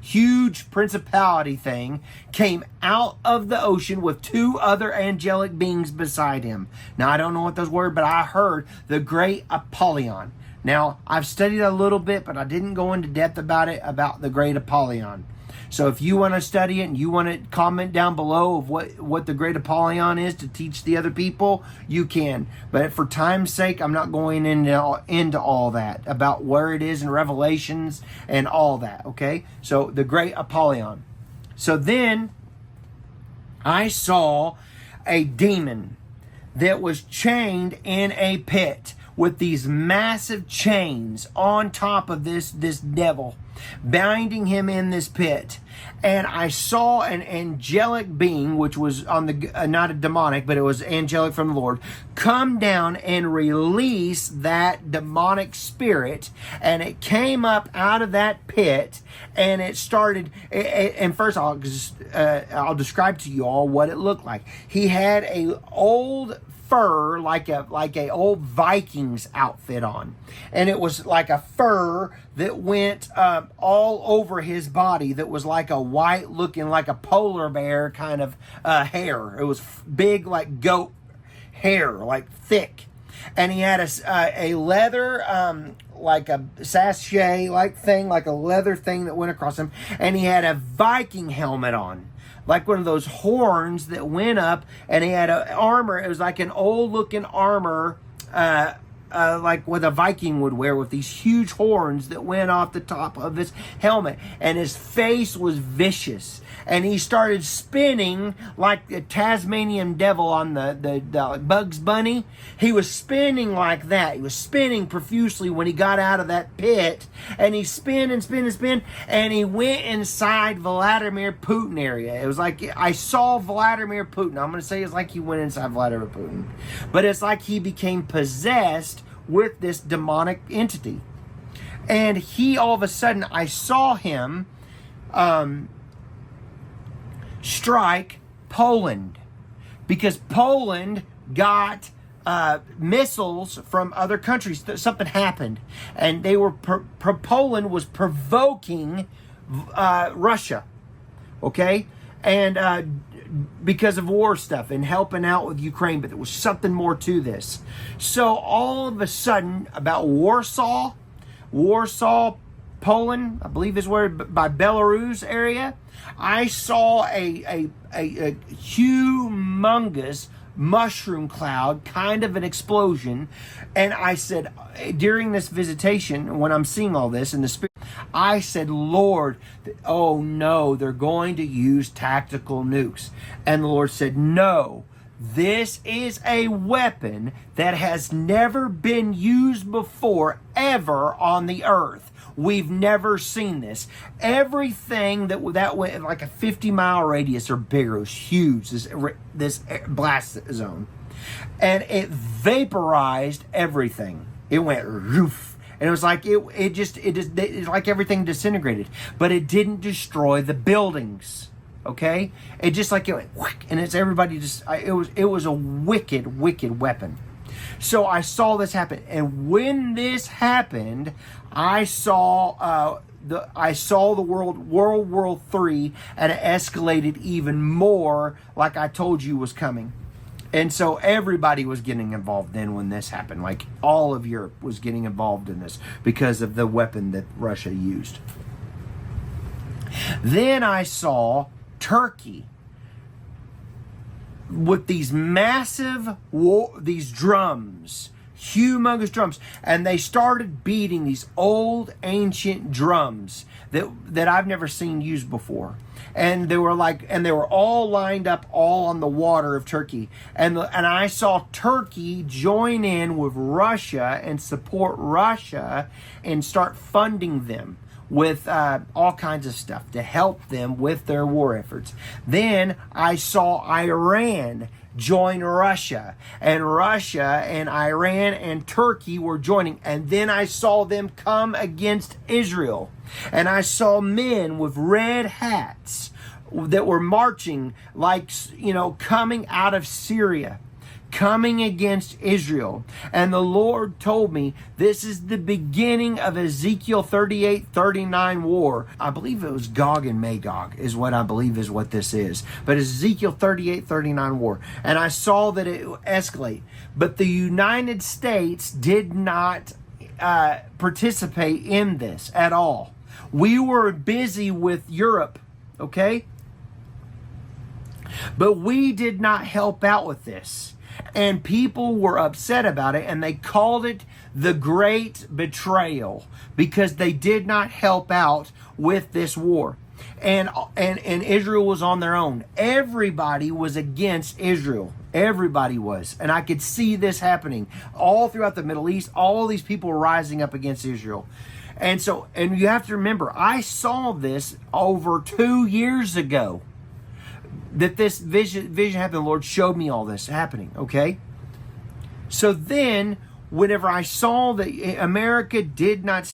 huge principality thing came out of the ocean with two other angelic beings beside him. Now, I don't know what those were, but I heard the great Apollyon. Now, I've studied a little bit, but I didn't go into depth about it, about the great Apollyon. So if you want to study it and you want to comment down below of what the great Apollyon is to teach the other people, you can. But for time's sake, I'm not going into all that, about where it is in Revelations and all that, okay? So the great Apollyon. So then I saw a demon that was chained in a pit with these massive chains on top of this devil, binding him in this pit. And I saw an angelic being, which was on the not a demonic, but it was angelic from the Lord, come down and release that demonic spirit. And it came up out of that pit, and it started. And first, I'll describe to you all what it looked like. He had a old fur, like a old Vikings outfit on, and it was like a fur that went all over his body, that was like a white looking, like a polar bear kind of hair. It was big, like goat hair, like thick. And he had a leather, like a sachet like thing, like a leather thing that went across him, and he had a Viking helmet on, like one of those horns that went up, and he had an armor. It was like an old looking armor, like what a Viking would wear, with these huge horns that went off the top of his helmet. And his face was vicious. And he started spinning like the Tasmanian devil on the Bugs Bunny. He was spinning like that. He was spinning profusely when he got out of that pit. And he spun and spun and spun. And he went inside Vladimir Putin area. It was like, I saw Vladimir Putin. I'm going to say it's like he went inside Vladimir Putin. But it's like he became possessed with this demonic entity. And he, all of a sudden, I saw him strike Poland, because Poland got missiles from other countries. Something happened, and they were Poland was provoking Russia, okay, and because of war stuff and helping out with Ukraine. But there was something more to this. So all of a sudden, about Warsaw, Poland, I believe is where, by Belarus area, I saw a humongous mushroom cloud, kind of an explosion. And I said, during this visitation, when I'm seeing all this in the spirit, I said, Lord, oh no, they're going to use tactical nukes. And the Lord said, no, this is a weapon that has never been used before, ever on the earth. We've never seen this. Everything that went like a 50-mile radius or bigger, was huge, this blast zone. And it vaporized everything. It went roof. And it was like, it's like everything disintegrated. But it didn't destroy the buildings. Okay? It just like, it went whack, and it's everybody just, it was a wicked, wicked weapon. So I saw this happen, and when this happened, I saw the World War III, and it escalated even more, like I told you was coming. And so everybody was getting involved then when this happened. Like all of Europe was getting involved in this because of the weapon that Russia used. Then I saw Turkey with these massive these drums, humongous drums, and they started beating these old ancient drums that I've never seen used before. And they were all lined up, all on the water of Turkey. And I saw Turkey join in with Russia and support Russia and start funding them with all kinds of stuff to help them with their war efforts. Then I saw Iran join Russia, and Iran and Turkey were joining. And then I saw them come against Israel, and I saw men with red hats that were marching, like, coming out of Syria, coming against Israel. And the Lord told me this is the beginning of Ezekiel 38-39 war. I believe it was Gog and Magog is what I believe is what this is. But Ezekiel 38-39 war. And I saw that it escalate. But the United States did not participate in this at all. We were busy with Europe, okay? But we did not help out with this. And people were upset about it, and they called it the Great Betrayal because they did not help out with this war. And Israel was on their own. Everybody was against Israel. Everybody was. And I could see this happening all throughout the Middle East. All these people were rising up against Israel. And you have to remember, I saw this over 2 years ago. That this vision happened. The Lord showed me all this happening, okay? So then, whenever I saw that America did not